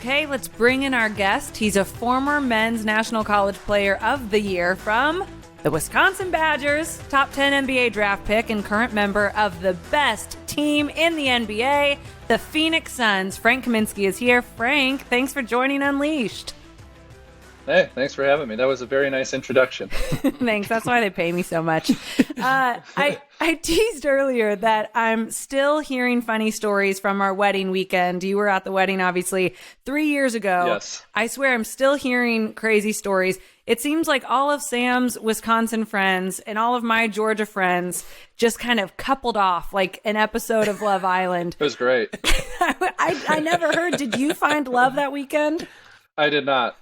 Okay, let's bring in our guest. He's a former men's National College Player of the Year from the Wisconsin Badgers, top 10 NBA draft pick and current member of the best team in the NBA, the Phoenix Suns. Frank Kaminsky is here. Frank, thanks for joining Unleashed. Hey, thanks for having me. That was a very nice introduction. Thanks. That's why they pay me so much. I teased earlier that I'm still hearing funny stories from our wedding weekend. You were at the wedding, obviously, 3 years ago. Yes. I swear I'm still hearing crazy stories. It seems like all of Sam's Wisconsin friends and all of my Georgia friends just kind of coupled off like an episode of Love Island. It was great. I never heard. Did you find love that weekend? I did not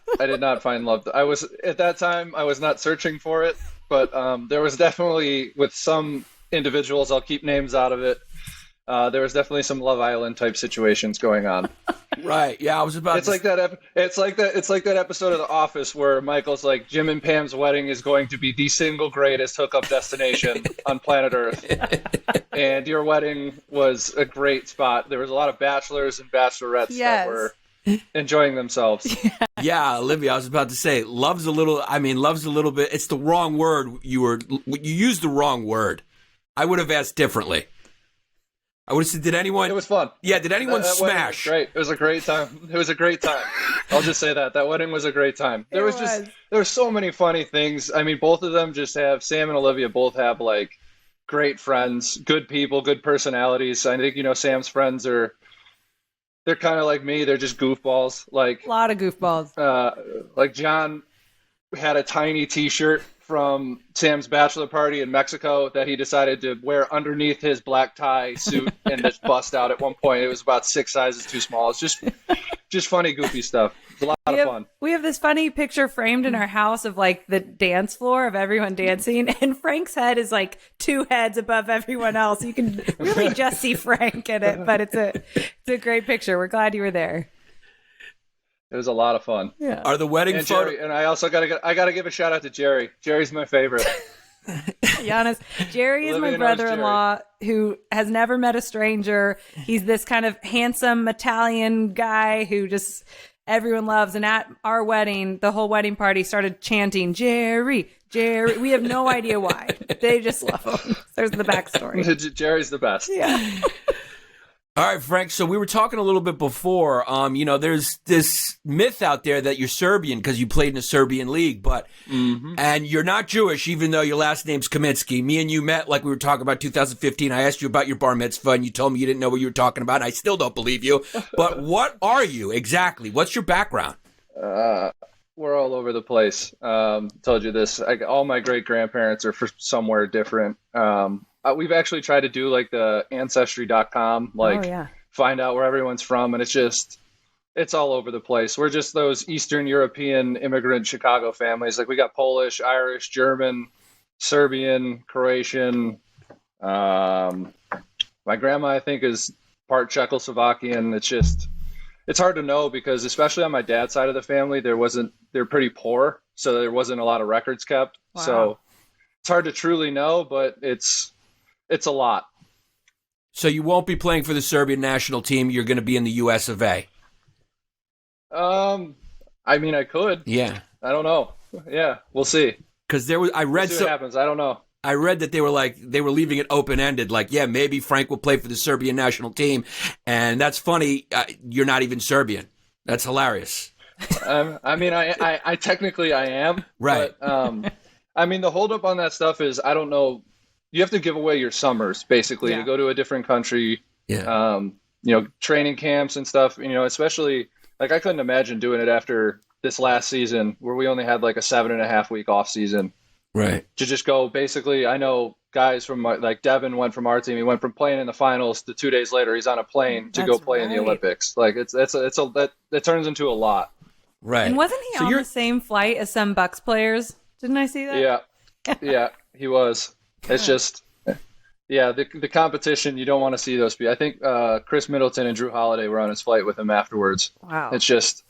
find love. At that time, I was not searching for it, but there was definitely, with some individuals, I'll keep names out of it, there was definitely some Love Island type situations going on. Right. Yeah, I was about It's like that episode of The Office where Michael's like, Jim and Pam's wedding is going to be the single greatest hookup destination on planet Earth. And your wedding was a great spot. There was a lot of bachelors and bachelorettes that were enjoying themselves. Yeah, Olivia, I was about to say, love's a little bit, it's the wrong word. You used the wrong word. I would have asked differently. I would have said, did anyone... It was fun. Yeah, did anyone that smash? Great. It was a great time. I'll just say that. That wedding was a great time. There were so many funny things. I mean, both of them just have, Sam and Olivia both have, like, great friends, good people, good personalities. I think, Sam's friends they're kind of like me. They're just goofballs. Like A lot of goofballs. Like John had a tiny T-shirt from Sam's bachelor party in Mexico that he decided to wear underneath his black tie suit and just bust out at one point. It was about 6 sizes too small. It's just funny, goofy stuff. It's a lot of fun. We have this funny picture framed in our house of like the dance floor of everyone dancing, and Frank's head is like 2 heads above everyone else. You can really just see Frank in it, but it's a great picture. We're glad you were there. It was a lot of fun. Yeah. Are the wedding photos... And I also gotta give a shout out to Jerry. Jerry's my favorite. Yannis. Jerry is my brother-in-law who has never met a stranger. He's this kind of handsome Italian guy who just everyone loves. And at our wedding, the whole wedding party started chanting, Jerry, Jerry. We have no idea why. They just love him. There's the backstory. Jerry's the best. Yeah. All right, Frank, so we were talking a little bit before, there's this myth out there that you're Serbian because you played in a Serbian league, but and you're not Jewish, even though your last name's Kaminsky. Me and you met, like we were talking about 2015. I asked you about your bar mitzvah, and you told me you didn't know what you were talking about, and I still don't believe you. But what are you exactly? What's your background? We're all over the place. Told you this. All my great-grandparents are from somewhere different. We've actually tried to do like the ancestry.com, find out where everyone's from. And it's all over the place. We're just those Eastern European immigrant Chicago families. Like we got Polish, Irish, German, Serbian, Croatian. My grandma, I think, is part Czechoslovakian. It's hard to know because especially on my dad's side of the family, they're pretty poor. So there wasn't a lot of records kept. Wow. So it's hard to truly know, but it's a lot. So you won't be playing for the Serbian national team. You're going to be in the US of A. I mean, I could. Yeah. I don't know. Yeah, we'll see. Because We'll see what happens. I don't know. I read that they were leaving it open-ended. Like, yeah, maybe Frank will play for the Serbian national team. And that's funny. You're not even Serbian. That's hilarious. I mean, I technically I am. Right. But, I mean, the holdup on that stuff is, I don't know. You have to give away your summers, basically, to go to a different country. Yeah. Training camps and stuff, especially, like, I couldn't imagine doing it after this last season where we only had like a 7.5 week off season. Right. To just go, basically, I know guys from, like, Devin went from our team. He went from playing in the finals to 2 days later, he's on a plane to go play in the Olympics. Like, that turns into a lot. Right. And wasn't he on the same flight as some Bucks players? Didn't I see that? Yeah. Yeah, he was. It's just, the competition, you don't want to see those people. I think Chris Middleton and Drew Holiday were on his flight with him afterwards. Wow. It's just,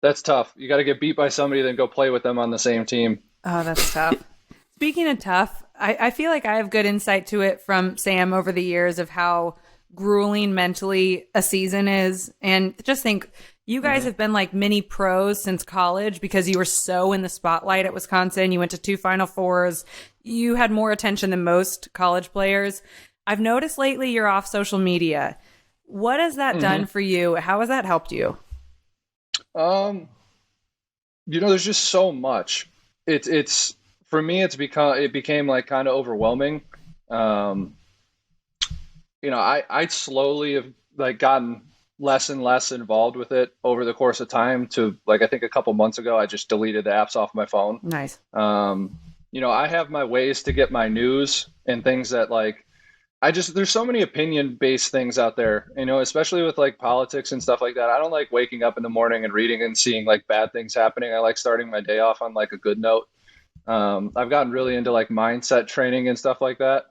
that's tough. You got to get beat by somebody, then go play with them on the same team. Oh, that's tough. Speaking of tough, I feel like I have good insight to it from Sam over the years of how grueling mentally a season is. And just think, You guys have been like mini pros since college because you were so in the spotlight at Wisconsin. You went to 2 Final Fours. You had more attention than most college players. I've noticed lately you're off social media. What has that done for you? How has that helped you? There's just so much. It's for me, it became like kind of overwhelming. I slowly have like gotten less and less involved with it over the course of time to like, I think a couple months ago, I just deleted the apps off my phone. Nice. I have my ways to get my news and things that like, there's so many opinion based things out there, especially with like politics and stuff like that. I don't like waking up in the morning and reading and seeing like bad things happening. I like starting my day off on like a good note. I've gotten really into like mindset training and stuff like that.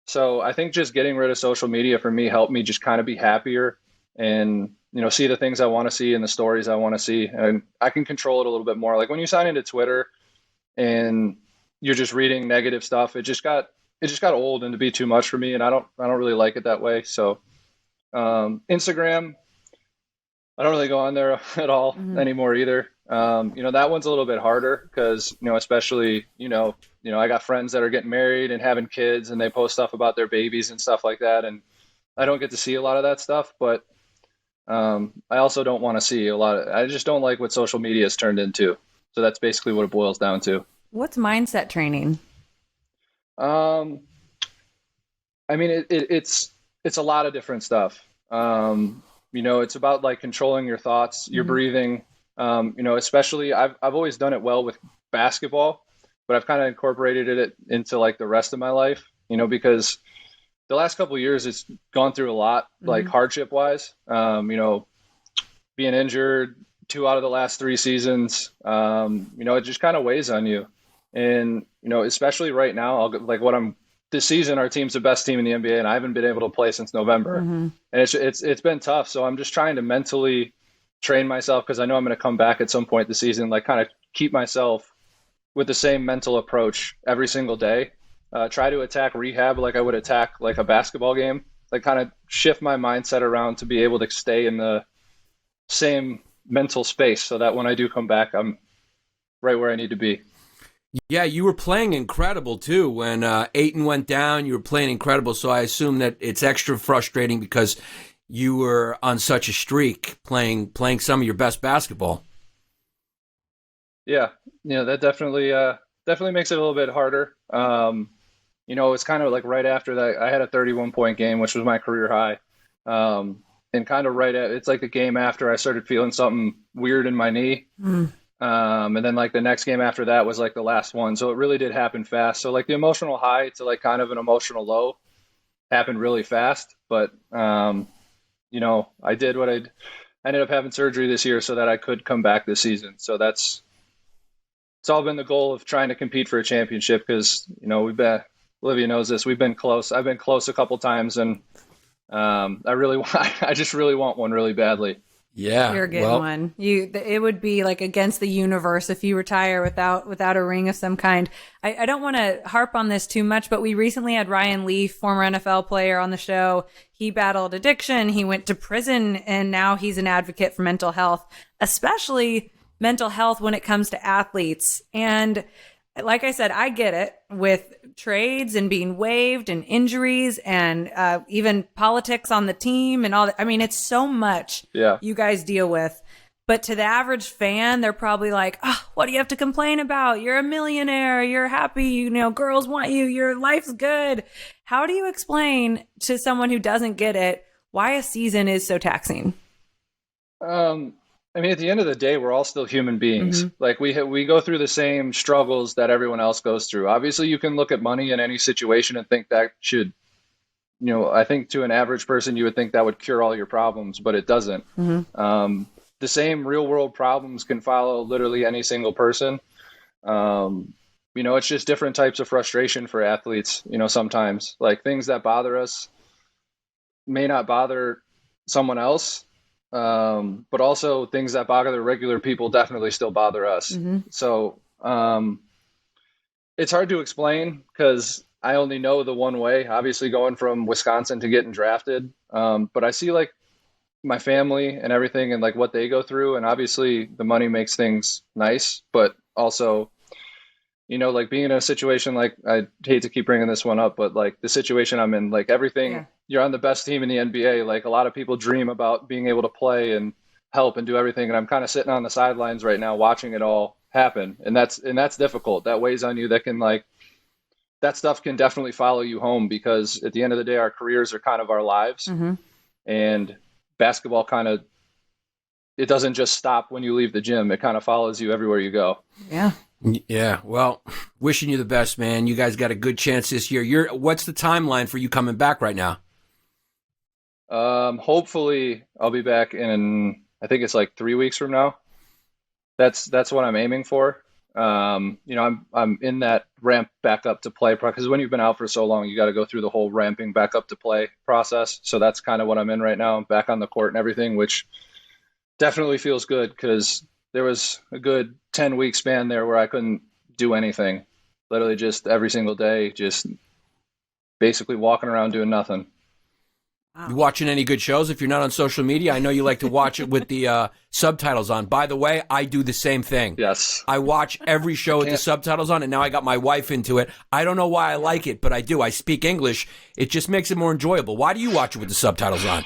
So I think just getting rid of social media for me helped me just kind of be happier and, see the things I want to see and the stories I want to see. And I can control it a little bit more. Like when you sign into Twitter and you're just reading negative stuff, it just got old and to be too much for me. And I don't really like it that way. So, Instagram, I don't really go on there at all anymore either. That one's a little bit harder because, especially, I got friends that are getting married and having kids and they post stuff about their babies and stuff like that. And I don't get to see a lot of that stuff, but I also don't want to see I just don't like what social media has turned into. So that's basically what it boils down to. What's mindset training? It's a lot of different stuff. It's about like controlling your thoughts, your breathing. Especially I've always done it well with basketball, but I've kind of incorporated it into like the rest of my life, because the last couple of years it's gone through a lot, like hardship wise, being injured 2 out of the last 3 seasons, it just kind of weighs on you. And, especially right now, this season, our team's the best team in the NBA and I haven't been able to play since November. And it's been tough. So I'm just trying to mentally train myself because I know I'm going to come back at some point this season, like kind of keep myself with the same mental approach every single day. Try to attack rehab like I would attack like a basketball game, like kind of shift my mindset around to be able to stay in the same mental space so that when I do come back, I'm right where I need to be. Yeah, you were playing incredible too. When Ayton went down, you were playing incredible. So I assume that it's extra frustrating because you were on such a streak playing some of your best basketball. Yeah, that definitely makes it a little bit harder. It's kind of like right after that, I had a 31-point game, which was my career high. And kind of it's like the game after I started feeling something weird in my knee. And then like the next game after that was like the last one. So it really did happen fast. So like the emotional high to like kind of an emotional low happened really fast. But, I did I ended up having surgery this year so that I could come back this season. So it's all been the goal of trying to compete for a championship because, Olivia knows this. We've been close. I've been close a couple times and I just really want one really badly. Yeah, you're getting one. It would be like against the universe if you retire without a ring of some kind. I don't want to harp on this too much, but we recently had Ryan Leaf, former NFL player, on the show. He battled addiction. He went to prison, and now he's an advocate for mental health, especially mental health when it comes to athletes. And like I said, I get it with trades and being waived and injuries and even politics on the team and all that. I mean, it's so much you guys deal with. But to the average fan, they're probably like, oh, what do you have to complain about? You're a millionaire. You're happy. Girls want you. Your life's good. How do you explain to someone who doesn't get it why a season is so taxing? At the end of the day, we're all still human beings. Like we go through the same struggles that everyone else goes through. Obviously, you can look at money in any situation and think that should, I think to an average person, you would think that would cure all your problems, but it doesn't. The same real world problems can follow literally any single person. It's just different types of frustration for athletes, sometimes like things that bother us may not bother someone else. But also things that bother regular people definitely still bother us. So it's hard to explain because I only know the one way, obviously going from Wisconsin to getting drafted. But I see like my family and everything and like what they go through. And obviously the money makes things nice, but also, like being in a situation, like I hate to keep bringing this one up, but like the situation I'm in, like everything, you're on the best team in the NBA. Like a lot of people dream about being able to play and help and do everything. And I'm kind of sitting on the sidelines right now, watching it all happen. And that's difficult. That weighs on you. That stuff can definitely follow you home, because at the end of the day, our careers are kind of our lives. Mm-hmm. And basketball it doesn't just stop when you leave the gym. It kind of follows you everywhere you go. Yeah. Yeah. Well, wishing you the best, man. You guys got a good chance this year. What's the timeline for you coming back right now? Hopefully I'll be back in, I think it's like 3 weeks from now. That's what I'm aiming for. I'm in that ramp back up to play, because when you've been out for so long, you got to go through the whole ramping back up to play process. So that's kind of what I'm in right now. I'm back on the court and everything, which definitely feels good, because there was a good 10-week span there where I couldn't do anything, literally just every single day, just basically walking around doing nothing. Wow. You watching any good shows if you're not on social media? I know you like to watch it with the subtitles on. By the way, I do the same thing. Yes. I watch every show with the subtitles on, and now I got my wife into it. I don't know why I like it, but I do. I speak English. It just makes it more enjoyable. Why do you watch it with the subtitles on?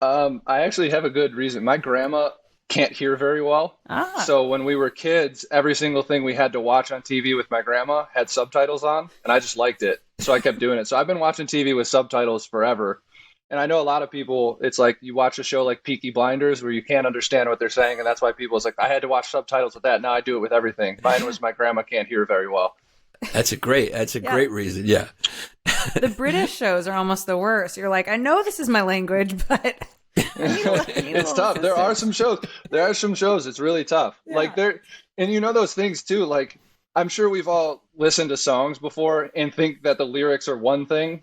I actually have a good reason. My grandma can't hear very well. So when we were kids, every single thing we had to watch on TV with my grandma had subtitles on, and I just liked it. So I kept doing it. So I've been watching TV with subtitles forever. And I know a lot of people, it's like you watch a show like Peaky Blinders where you can't understand what they're saying, and that's why people, it's like, I had to watch subtitles with that. Now I do it with everything. Mine was my grandma can't hear very well. That's a great reason, yeah. The British shows are almost the worst. You're like, I know this is my language, but it's tough. There are some shows. It's really tough. Yeah. Like and those things too, like I'm sure we've all listened to songs before and think that the lyrics are one thing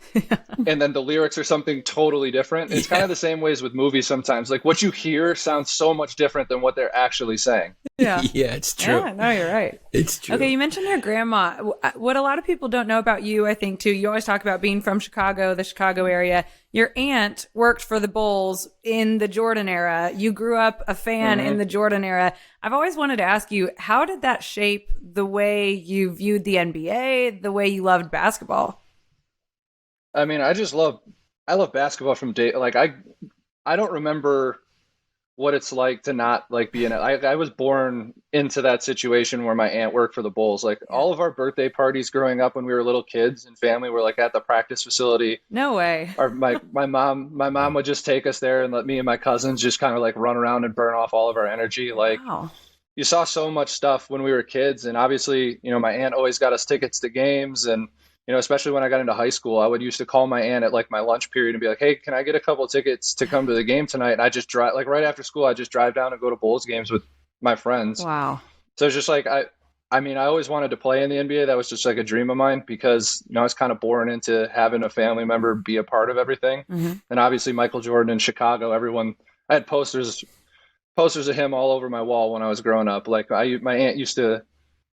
and then the lyrics are something totally different. It's kind of the same ways with movies sometimes. Like what you hear sounds so much different than what they're actually saying. Yeah. Yeah, it's true. Yeah, no, you're right. It's true. Okay, you mentioned your grandma. What a lot of people don't know about you, I think, too, you always talk about being from Chicago, the Chicago area. Your aunt worked for the Bulls in the Jordan era. You grew up a fan in the Jordan era. I've always wanted to ask you, how did that shape the way you viewed the NBA, the way you loved basketball? I mean, I love basketball from day. Like I don't remember what it's like to not like be in it. I was born into that situation where my aunt worked for the Bulls. Like all of our birthday parties growing up when we were little kids and family were like at the practice facility. No way. Or my mom would just take us there and let me and my cousins just kind of like run around and burn off all of our energy. Like you saw so much stuff when we were kids. And obviously, my aunt always got us tickets to games. And, especially when I got into high school, I would used to call my aunt at like my lunch period and be like, hey, can I get a couple of tickets to come to the game tonight? And I just drive, like right after school, I just drive down and go to Bulls games with my friends. Wow. So it's just like, I always wanted to play in the NBA. That was just like a dream of mine because, I was kind of born into having a family member be a part of everything. Mm-hmm. And obviously Michael Jordan in Chicago, I had posters of him all over my wall when I was growing up. Like my aunt used to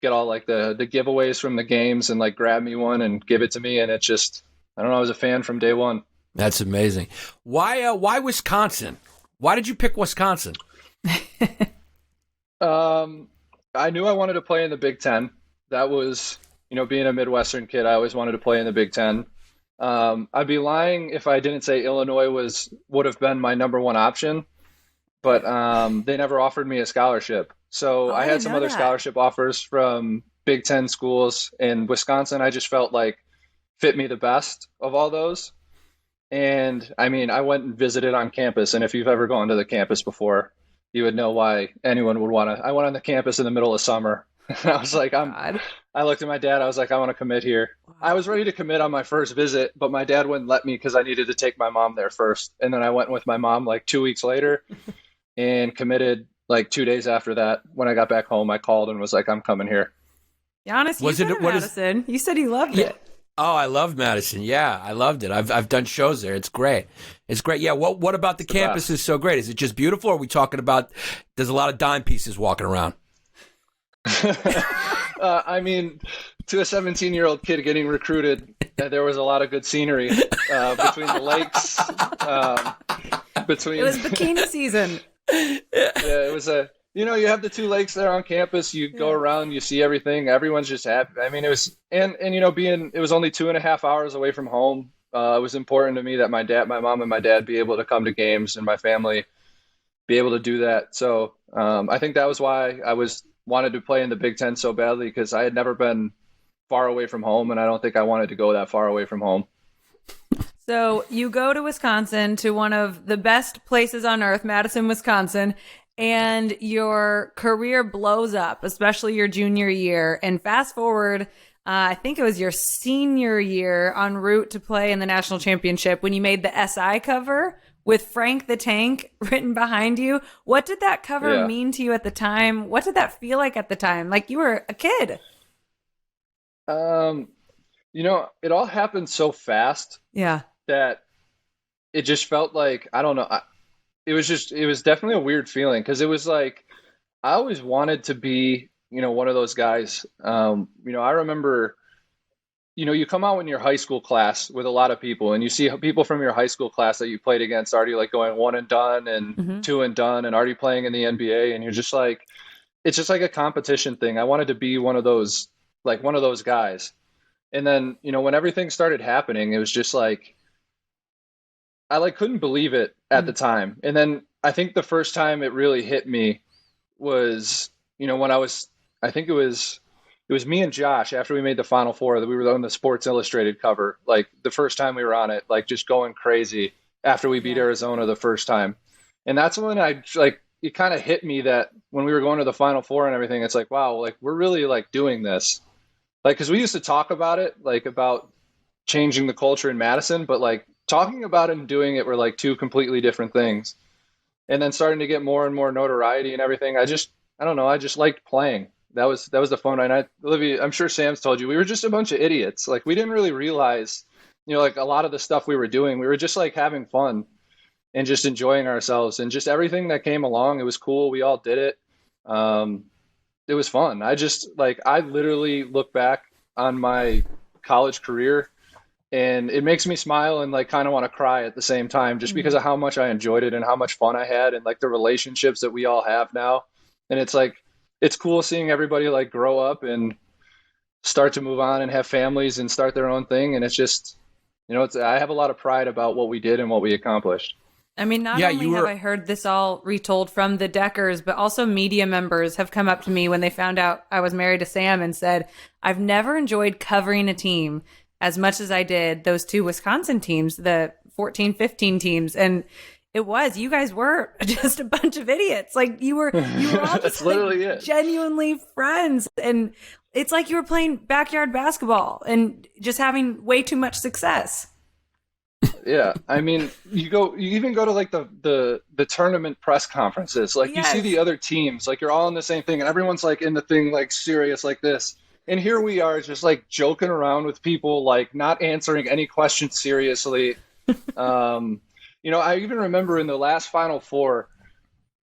get all like the giveaways from the games and like grab me one and give it to me. And it's just, I don't know, I was a fan from day one. That's amazing. Why Wisconsin? Why did you pick Wisconsin? I knew I wanted to play in the Big Ten. That was, being a Midwestern kid, I always wanted to play in the Big Ten. I'd be lying if I didn't say Illinois would have been my number one option, but they never offered me a scholarship. So I had some other scholarship offers from Big Ten schools, and Wisconsin I just felt like fit me the best of all those. And I mean, I went and visited on campus, and if you've ever gone to the campus before, you would know why anyone would want to. I went on the campus in the middle of summer, and I was like, I looked at my dad, I was like, I want to commit here. Wow. I was ready to commit on my first visit, but my dad wouldn't let me because I needed to take my mom there first. And then I went with my mom like 2 weeks later and committed like 2 days after that. When I got back home, I called and was like, I'm coming here. Giannis, you said Madison. You said you loved it. Oh, I loved Madison. Yeah, I loved it. I've done shows there. It's great. It's great. Yeah. What about the campus is so great? Is it just beautiful? Or are we talking about there's a lot of dime pieces walking around? I mean, to a 17-year-old kid getting recruited, there was a lot of good scenery between the lakes. between. It was bikini season. Yeah, it was you have the two lakes there on campus. You go around, you see everything. Everyone's just happy. I mean, it was, and it was only 2.5 hours away from home. It was important to me that my mom and my dad be able to come to games and my family be able to do that. So I think that was why I wanted to play in the Big Ten so badly, because I had never been far away from home, and I don't think I wanted to go that far away from home. So you go to Wisconsin, to one of the best places on earth, Madison, Wisconsin, and your career blows up, especially your junior year. And fast forward, I think it was your senior year, en route to play in the national championship, when you made the SI cover with Frank the Tank written behind you. What did that cover mean to you at the time? What did that feel like at the time? Like you were a kid. It all happened so fast. Yeah. That it just felt like, I don't know. It was definitely a weird feeling, because it was like, I always wanted to be, one of those guys. I remember, you come out in your high school class with a lot of people, and you see people from your high school class that you played against already like going one and done and two and done and already playing in the NBA. And you're just like, it's just like a competition thing. I wanted to be one of those guys. And then, when everything started happening, it was just like, I couldn't believe it at the time. And then I think the first time it really hit me was, when I think it was me and Josh, after we made the Final Four, that we were on the Sports Illustrated cover, like the first time we were on it, like just going crazy after we beat Arizona the first time. And that's when it kind of hit me that when we were going to the Final Four and everything, it's like, wow, like we're really like doing this. Like, cause we used to talk about it, like about changing the culture in Madison, but like talking about it and doing it were like two completely different things. And then starting to get more and more notoriety and everything. I don't know. I just liked playing. That was the fun night. Olivia, I'm sure Sam's told you, we were just a bunch of idiots. Like, we didn't really realize, like a lot of the stuff we were doing, we were just like having fun and just enjoying ourselves, and just everything that came along. It was cool. We all did it. It was fun. I literally look back on my college career, and it makes me smile and like kind of want to cry at the same time, just because of how much I enjoyed it and how much fun I had, and like the relationships that we all have now. And it's like, it's cool seeing everybody like grow up and start to move on and have families and start their own thing. And it's just, I have a lot of pride about what we did and what we accomplished. I mean, not only have I heard this all retold from the Dekkers, but also media members have come up to me when they found out I was married to Sam and said, I've never enjoyed covering a team as much as I did those two Wisconsin teams, the 14-15 teams. And you guys were just a bunch of idiots. Like you were all just like, genuinely friends. And it's like you were playing backyard basketball and just having way too much success. Yeah. I mean, you even go to like the tournament press conferences, like you see the other teams, like you're all in the same thing and everyone's like in the thing, like serious like this. And here we are just like joking around with people, like not answering any questions seriously. I even remember in the last Final Four,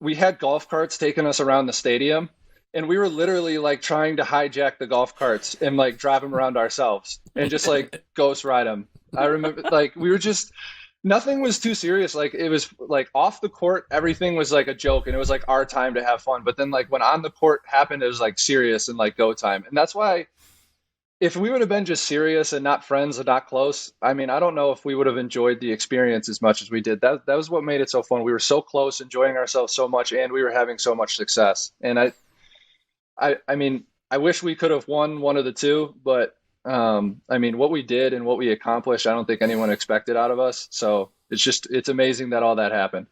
we had golf carts taking us around the stadium, and we were literally like trying to hijack the golf carts and like drive them around ourselves and just like ghost ride them. I remember like we were just, nothing was too serious. Like it was like off the court, everything was like a joke, and it was like our time to have fun. But then like when on the court happened, it was like serious and like go time. And that's why, if we would have been just serious and not friends and not close, I mean, I don't know if we would have enjoyed the experience as much as we did. That was what made it so fun. We were so close, enjoying ourselves so much, and we were having so much success. And I mean, I wish we could have won one of the two, but I mean, what we did and what we accomplished, I don't think anyone expected out of us. So it's amazing that all that happened.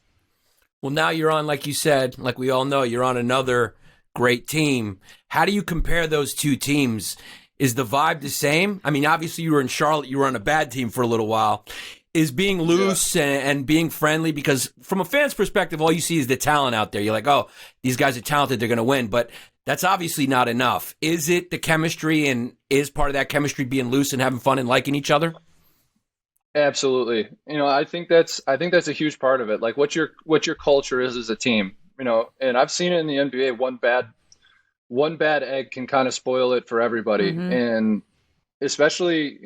Well, now you're on, like you said, like we all know, you're on another great team. How do you compare those two teams? Is the vibe the same? I mean, obviously you were in Charlotte, you were on a bad team for a little while. Is being loose and being friendly, because from a fan's perspective, all you see is the talent out there. You're like, oh, these guys are talented, they're going to win. But that's obviously not enough. Is it the chemistry, and is part of that chemistry being loose and having fun and liking each other? Absolutely. I think that's a huge part of it. Like what your culture is as a team, and I've seen it in the NBA. One bad egg can kind of spoil it for everybody. Mm-hmm. And especially,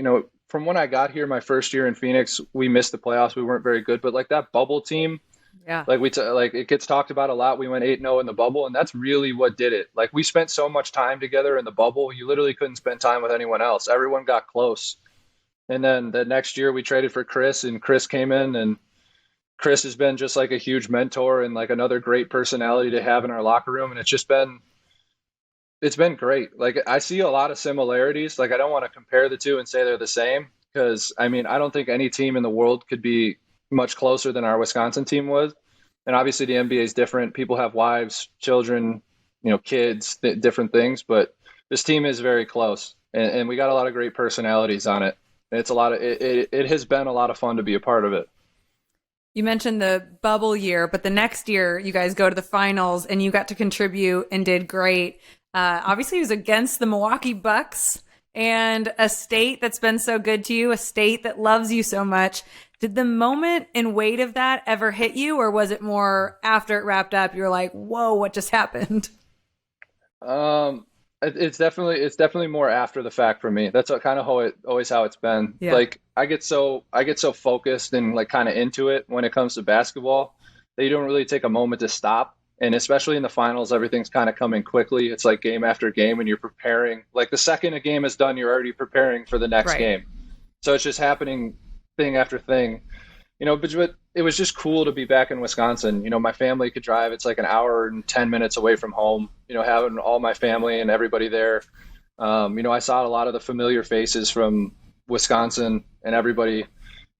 from when I got here, my first year in Phoenix, we missed the playoffs. We weren't very good, but like that bubble team, Yeah. Like it gets talked about a lot. We went 8-0 in the bubble, and that's really what did it. Like we spent so much time together in the bubble. You literally couldn't spend time with anyone else. Everyone got close. And then the next year we traded for Chris, and Chris came in, and Chris has been just like a huge mentor and like another great personality to have in our locker room. And it's been great. Like I see a lot of similarities. Like I don't want to compare the two and say they're the same, because I mean, I don't think any team in the world could be much closer than our Wisconsin team was. And obviously the NBA is different. People have wives, children, kids, different things, but this team is very close, and we got a lot of great personalities on it. And it has been a lot of fun to be a part of it. You mentioned the bubble year, but the next year you guys go to the finals and you got to contribute and did great. Obviously it was against the Milwaukee Bucks, and a state that's been so good to you, a state that loves you so much. Did the moment and weight of that ever hit you, or was it more after it wrapped up, you were like, whoa, what just happened? It's definitely more after the fact for me. That's kind of how it's been. Yeah. Like I get so focused and like kind of into it when it comes to basketball that you don't really take a moment to stop. And especially in the finals, everything's kind of coming quickly. It's like game after game, and you're preparing. Like the second a game is done, you're already preparing for the next game. So it's just happening thing after thing, but it was just cool to be back in Wisconsin. My family could drive. It's like an hour and 10 minutes away from home, having all my family and everybody there. I saw a lot of the familiar faces from Wisconsin and everybody.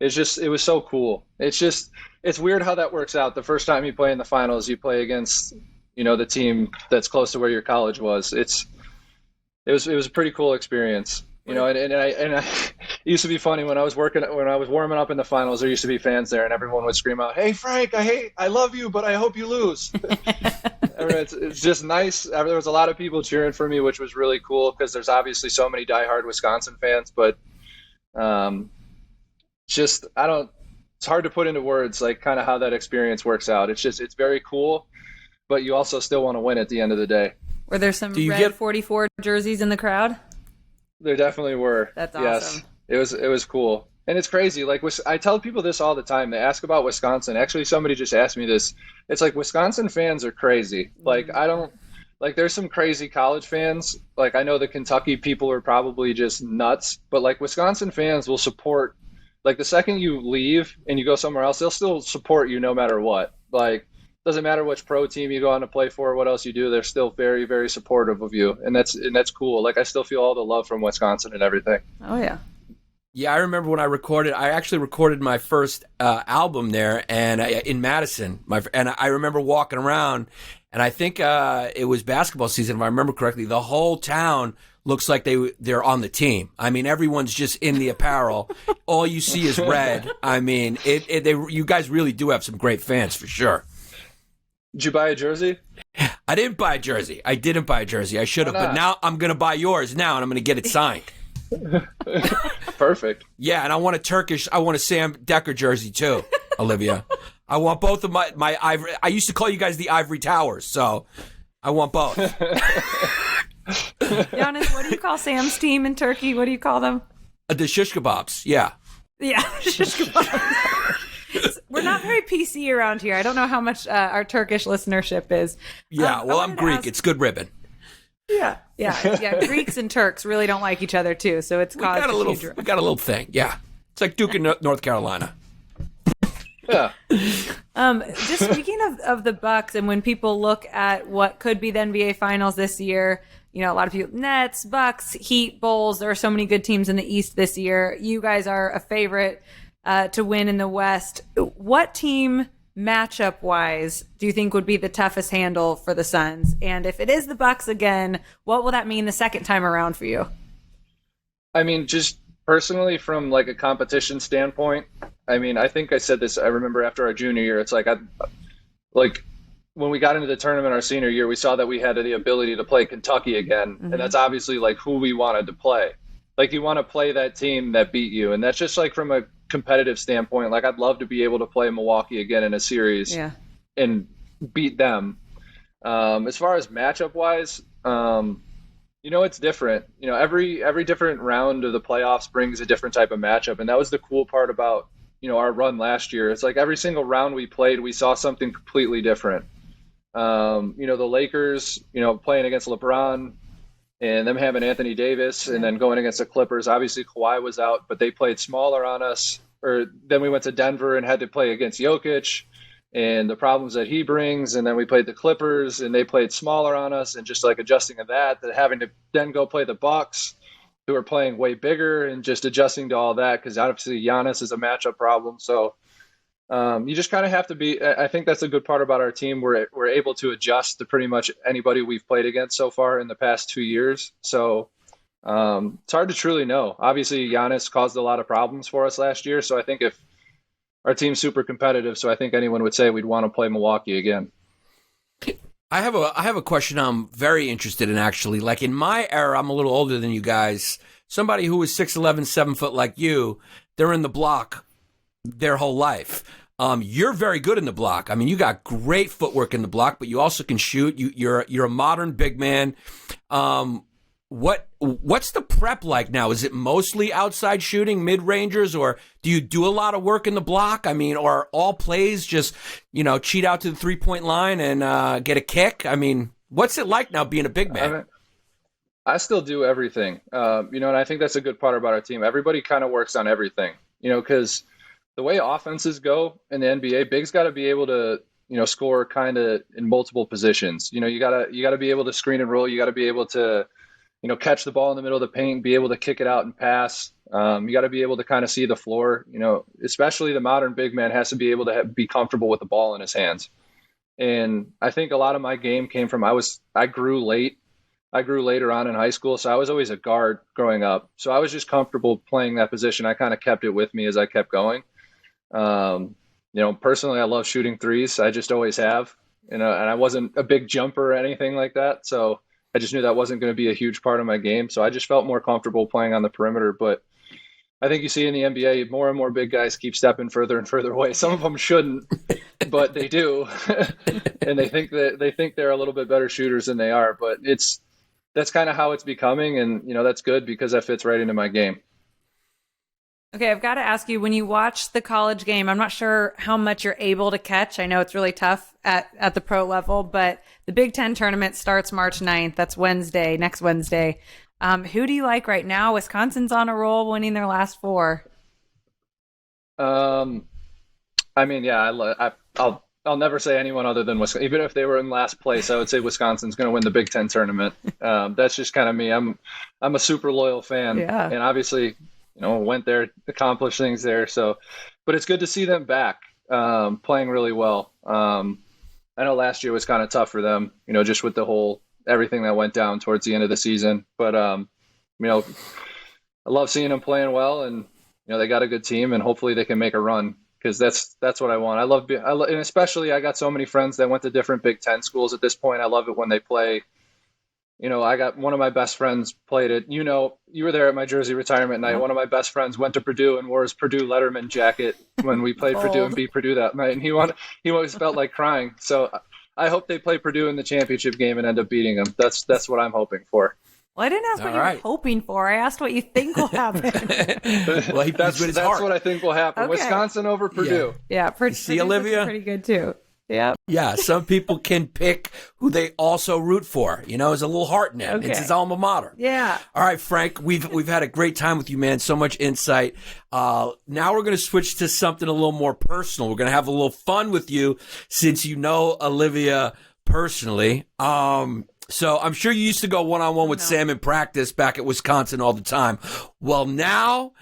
It was so cool. It's weird how that works out. The first time you play in the finals, you play against, the team that's close to where your college was. It was a pretty cool experience. And I it used to be funny when I was warming up in the finals, there used to be fans there and everyone would scream out, "Hey Frank, I love you, but I hope you lose." It's just nice. There was a lot of people cheering for me, which was really cool because there's obviously so many diehard Wisconsin fans, but it's hard to put into words, like kind of how that experience works out. It's very cool, but you also still want to win at the end of the day. Were there some red 44 jerseys in the crowd? There definitely were. That's awesome. Yes, it was cool. And it's crazy. Like I tell people this all the time. They ask about Wisconsin. Actually, somebody just asked me this. It's like Wisconsin fans are crazy. Like there's some crazy college fans. Like I know the Kentucky people are probably just nuts, but like Wisconsin fans will support. Like the second you leave and you go somewhere else, they'll still support you no matter what. Like doesn't matter which pro team you go on to play for or what else you do, they're still very, very supportive of you. And that's cool. Like I still feel all the love from Wisconsin and everything. Oh yeah. Yeah, I remember when I actually recorded my first album there and in Madison. And I remember walking around, and I think it was basketball season, if I remember correctly. The whole town looks like they're on the team. I mean, everyone's just in the apparel. All you see is red. I mean, you guys really do have some great fans for sure. Did you buy a jersey? I didn't buy a jersey. I should have, but now I'm going to buy yours now, and I'm going to get it signed. Perfect. Yeah, and I want a Sam Dekker jersey too, Olivia. I want both of my ivory. I used to call you guys the Ivory Towers, so I want both. Yannis, what do you call Sam's team in Turkey? What do you call them? The shish kebabs. Yeah. Yeah, shish kebabs. We're not very PC around here. I don't know how much our Turkish listenership is. Yeah, well, I'm Greek. It's good ribbon. Yeah. Greeks and Turks really don't like each other too, so it's caused we got a little thing. Yeah, it's like Duke in North Carolina. Yeah. Just speaking of the Bucks, and when people look at what could be the NBA Finals this year, a lot of people, Nets, Bucks, Heat, Bulls. There are so many good teams in the East this year. You guys are a favorite to win in the West. What team, matchup wise, do you think would be the toughest handle for the Suns? And if it is the Bucks again, what will that mean the second time around for you? I mean, just personally from like a competition standpoint, I mean, I think I said this, I remember after our junior year, it's like when we got into the tournament our senior year, we saw that we had the ability to play Kentucky again. Mm-hmm. And that's obviously like who we wanted to play. Like you want to play that team that beat you. And that's just like from a competitive standpoint. Like I'd love to be able to play Milwaukee again in a series and beat them. As far as matchup wise, it's different. Every different round of the playoffs brings a different type of matchup. And that was the cool part about, our run last year. It's like every single round we played, we saw something completely different. The Lakers, playing against LeBron and them having Anthony Davis, and then going against the Clippers. Obviously, Kawhi was out, but they played smaller on us. Or then we went to Denver and had to play against Jokic and the problems that he brings. And then we played the Clippers and they played smaller on us, and just like adjusting to that having to then go play the Bucks, who are playing way bigger, and just adjusting to all that, because obviously Giannis is a matchup problem. So you just kind of have to be. I think that's a good part about our team. We're able to adjust to pretty much anybody we've played against so far in the past 2 years. So it's hard to truly know. Obviously, Giannis caused a lot of problems for us last year. So I think if our team's super competitive, so I think anyone would say we'd want to play Milwaukee again. I have a question I'm very interested in, actually. Like, in my era, I'm a little older than you guys. Somebody who was 6'11", 7 foot like you, they're in the block their whole life. You're very good in the block. I mean, you got great footwork in the block, but you also can shoot. You're a modern big man. What's the prep like now? Is it mostly outside shooting, mid-rangers, or do you do a lot of work in the block? I mean, or all plays just, cheat out to the three-point line and get a kick? I mean, what's it like now being a big man? I still do everything, and I think that's a good part about our team. Everybody kind of works on everything, because the way offenses go in the NBA, bigs got to be able to, score kind of in multiple positions. You gotta be able to screen and roll. You got to be able to, catch the ball in the middle of the paint, be able to kick it out and pass. You got to be able to kind of see the floor. Especially the modern big man has to be able to be comfortable with the ball in his hands. And I think a lot of my game came from I grew late. I grew later on in high school, so I was always a guard growing up. So I was just comfortable playing that position. I kind of kept it with me as I kept going. Personally, I love shooting threes. I just always have, and I wasn't a big jumper or anything like that. So I just knew that wasn't going to be a huge part of my game. So I just felt more comfortable playing on the perimeter. But I think you see in the NBA, more and more big guys keep stepping further and further away. Some of them shouldn't, but they do. And they think they're a little bit better shooters than they are. But that's kind of how it's becoming. And, that's good because that fits right into my game. Okay, I've got to ask you, when you watch the college game, I'm not sure how much you're able to catch. I know it's really tough at the pro level, but the Big Ten tournament starts March 9th. That's next Wednesday. Who do you like right now? Wisconsin's on a roll, winning their last 4. I'll never say anyone other than Wisconsin. Even if they were in last place, I would say Wisconsin's going to win the Big Ten tournament. That's just kind of me. I'm a super loyal fan, yeah. And obviously, went there, accomplished things there. So, but it's good to see them back, playing really well. I know last year was kind of tough for them, just with the whole everything that went down towards the end of the season. But I love seeing them playing well, and they got a good team, and hopefully they can make a run, because that's what I want. And especially I got so many friends that went to different Big Ten schools at this point. I love it when they play. I got one of my best friends played it. You were there at my jersey retirement night. One of my best friends went to Purdue and wore his Purdue Letterman jacket when we played Purdue and beat Purdue that night. And he always felt like crying. So I hope they play Purdue in the championship game and end up beating them. That's what I'm hoping for. Well, I didn't ask what you were hoping for. I asked what you think will happen. Well, that's what I think will happen. Okay. Wisconsin over Purdue. Yeah, see, Olivia? Pretty good too. Yeah. Yeah, some people can pick who they also root for. There's a little heart in it. Okay. It's his alma mater. Yeah. All right, Frank, we've had a great time with you, man. So much insight. Now we're going to switch to something a little more personal. We're going to have a little fun with you since you know Olivia personally. So I'm sure you used to go one-on-one with Sam in practice back at Wisconsin all the time. Well, now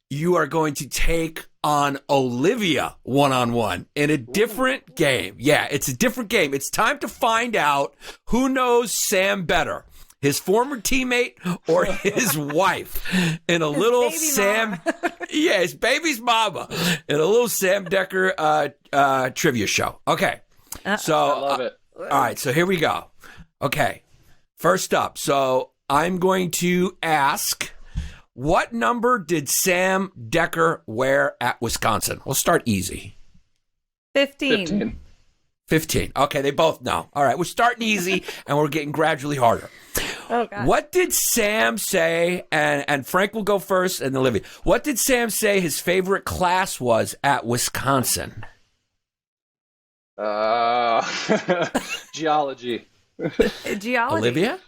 you are going to take on Olivia one-on-one in a different game. Yeah, it's a different game. It's time to find out who knows Sam better, his former teammate or his wife, in a little Sam, his baby's mama, in a little Sam Dekker trivia show. Okay, so I love it. All right, so here we go. Okay, first up, so I'm going to ask, what number did Sam Dekker wear at Wisconsin? We'll start easy. 15. 15. Okay, they both know. All right, we're starting easy, and we're getting gradually harder. Oh, God. What did Sam say? And Frank will go first, and Olivia. What did Sam say his favorite class was at Wisconsin? Geology. Geology. Olivia?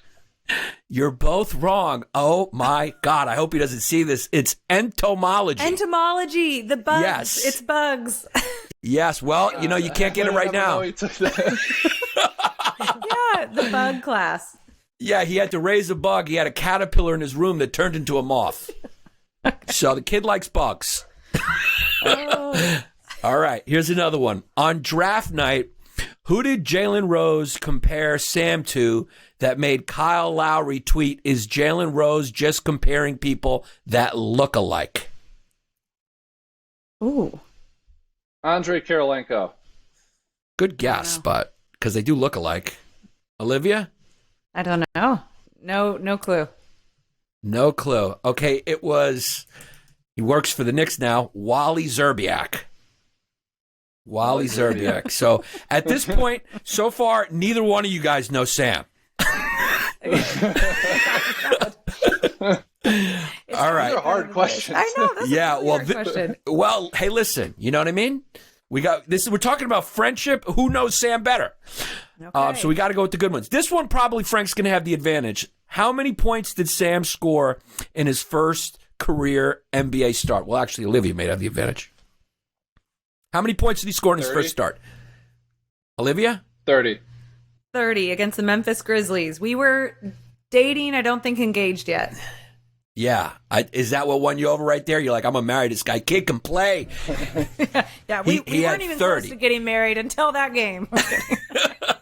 You're both wrong. Oh, my God. I hope he doesn't see this. It's entomology. Entomology. The bugs. Yes. It's bugs. Yes. Well, you can't get it right now. Yeah, the bug class. Yeah, he had to raise a bug. He had a caterpillar in his room that turned into a moth. So the kid likes bugs. Oh. All right, here's another one. On draft night, who did Jalen Rose compare Sam to that made Kyle Lowry tweet, "Is Jalen Rose just comparing people that look alike?" Ooh. Andrei Kirilenko. Good guess, but because they do look alike. Olivia? I don't know. No clue. No clue. Okay, it was, he works for the Knicks now, Wally Zerbiak. Wally Zerbiak. So at this point, so far, neither one of you guys know Sam. All right. These are hard questions. I know. That's a really hard question. Well, hey, listen. You know what I mean? We're talking about friendship. Who knows Sam better? Okay. So we got to go with the good ones. This one probably Frank's going to have the advantage. How many points did Sam score in his first career NBA start? Well, actually, Olivia may have the advantage. How many points did he score in his 30? first start? Olivia? 30. 30 against the Memphis Grizzlies. We were dating, I don't think engaged yet. Yeah. Is that what won you over right there? You're like, I'm going to marry this guy. Kid can play. Yeah, we He weren't had even 30. close to getting married until that game.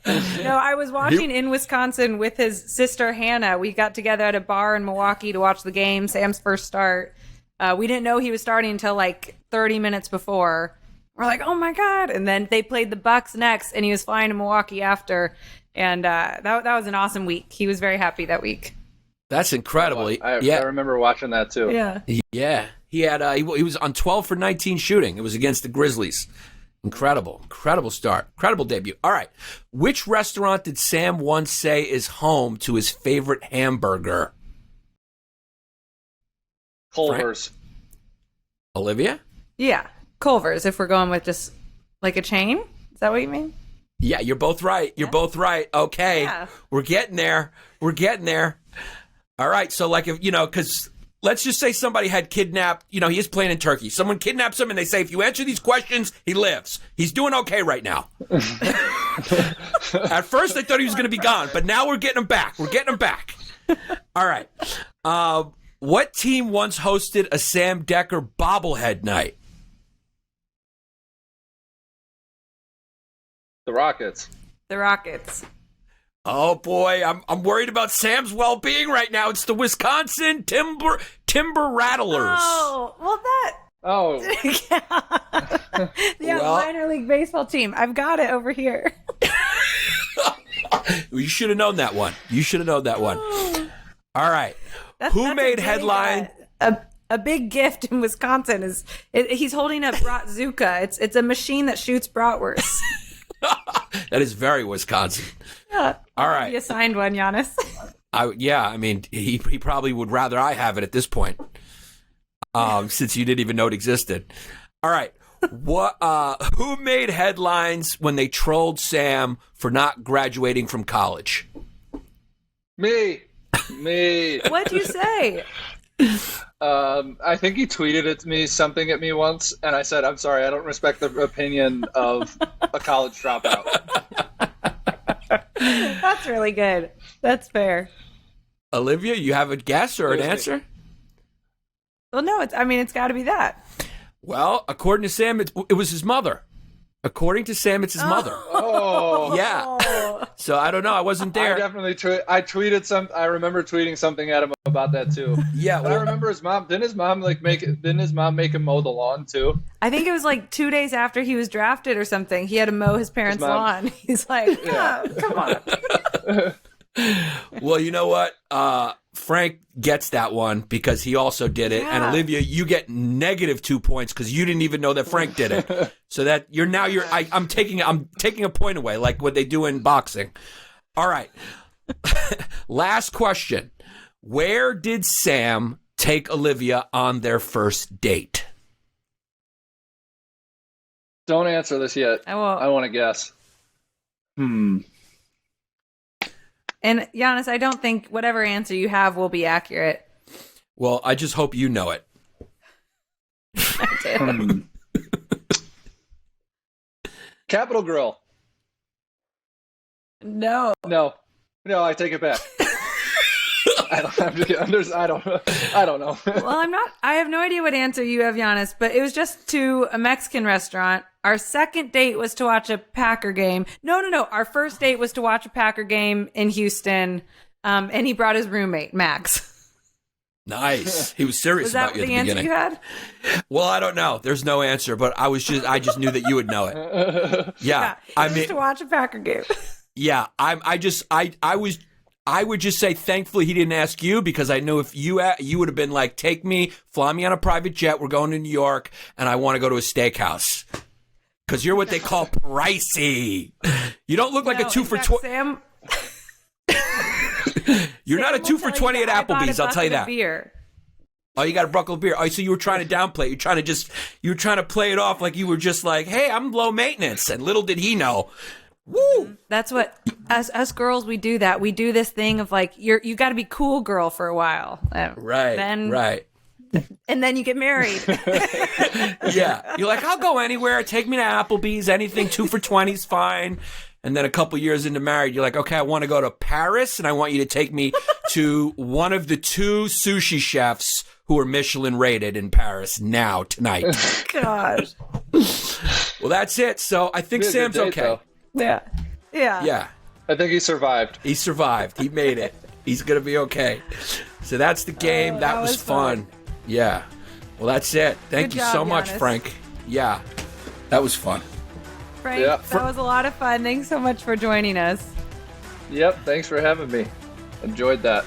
No, I was watching in Wisconsin with his sister Hannah. We got together at a bar in Milwaukee to watch the game, Sam's first start. We didn't know he was starting until like 30 minutes before. We're like, oh my God. And then they played the Bucks next, and he was flying to Milwaukee after. And that was an awesome week. He was very happy that week. That's incredible. I remember watching that too. Yeah. Yeah. He had he was on 12 for 19 shooting. It was against the Grizzlies. Incredible start. Incredible debut. All right. Which restaurant did Sam once say is home to his favorite hamburger? Culver's. Olivia? Yeah. Culver's, if we're going with just like a chain. Is that what you mean? Yeah, you're both right. You're both right. Okay. Yeah. We're getting there. All right. So like, if, because let's just say somebody had kidnapped, he is playing in Turkey. Someone kidnaps him and they say, if you answer these questions, he lives. He's doing okay right now. At first, I thought he was going to be gone, but now we're getting him back. All right. What team once hosted a Sam Dekker bobblehead night? The Rockets. Oh boy, I'm worried about Sam's well-being right now. It's the Wisconsin Timber Rattlers. Oh, well that. Oh. Yeah, minor league baseball team. I've got it over here. You should have known that one. All right. Who made headline? A big gift in Wisconsin is he's holding up Bratzuka. It's a machine that shoots bratwurst. That is very Wisconsin. Yeah. All right. You assigned one, Yannis. I mean, he probably would rather I have it at this point, since you didn't even know it existed. All right. Who made headlines when they trolled Sam for not graduating from college? Me. What'd you say? I think he tweeted something at me once, and I said, I'm sorry, I don't respect the opinion of a college dropout. That's really good. That's fair. Olivia, you have a guess or an answer? Well, no, it's got to be that. Well, according to Sam, it was his mother. According to Sam, it's his mother. Oh. Yeah. So I don't know. I wasn't there. I definitely tweeted I remember tweeting something at him about that too. Yeah. But I remember his mom. Didn't his mom make him mow the lawn too? I think it was like 2 days after he was drafted or something. He had to mow his parents' lawn. He's like, come on. Well, you know what? Frank gets that one because he also did it. Yeah. And Olivia, you get -2 points because you didn't even know that Frank did it. So that I'm taking a point away, like what they do in boxing. All right. Last question. Where did Sam take Olivia on their first date? Don't answer this yet. I won't. I want to guess. And Yannis, I don't think whatever answer you have will be accurate. Well, I just hope you know it. I do. Capitol Grill. No, I take it back. I don't know. Well, I have no idea what answer you have, Yannis, but it was just to a Mexican restaurant. Our second date was to watch a Packer game. No. Our first date was to watch a Packer game in Houston, and he brought his roommate, Max. Nice. He was serious about you at the beginning. Was that the answer you had? Well, I don't know. There's no answer, but I just knew that you would know it. Yeah. I mean, to watch a Packer game. Yeah. I would just say thankfully he didn't ask you, because I know if you would have been like, take me, fly me on a private jet. We're going to New York and I want to go to a steakhouse. Because you're what they call pricey. You don't look like a 2 for 20. Sam, You're not a 2 for 20 at Applebee's, I'll tell you that. Beer. Oh, you got a buckle of beer. Oh, so you were trying to downplay it. You were trying to play it off like you were just like, hey, I'm low maintenance. And little did he know. Woo! That's what us girls, we do that. We do this thing of like, you got to be cool girl for a while. Right. And then you get married. Yeah. You're like, I'll go anywhere. Take me to Applebee's. Anything 2 for 20 is fine. And then a couple years into marriage, you're like, okay, I want to go to Paris, and I want you to take me to one of the 2 sushi chefs who are Michelin rated in Paris tonight. Gosh. Well, that's it. So I think Sam's okay. Though. Yeah. I think he survived. He survived. He made it. He's going to be okay. So that's the game. That was fun. Yeah. Well, that's it. Thank you so much, Frank. Yeah. That was fun. Frank, that was a lot of fun. Thanks so much for joining us. Yep. Thanks for having me. Enjoyed that.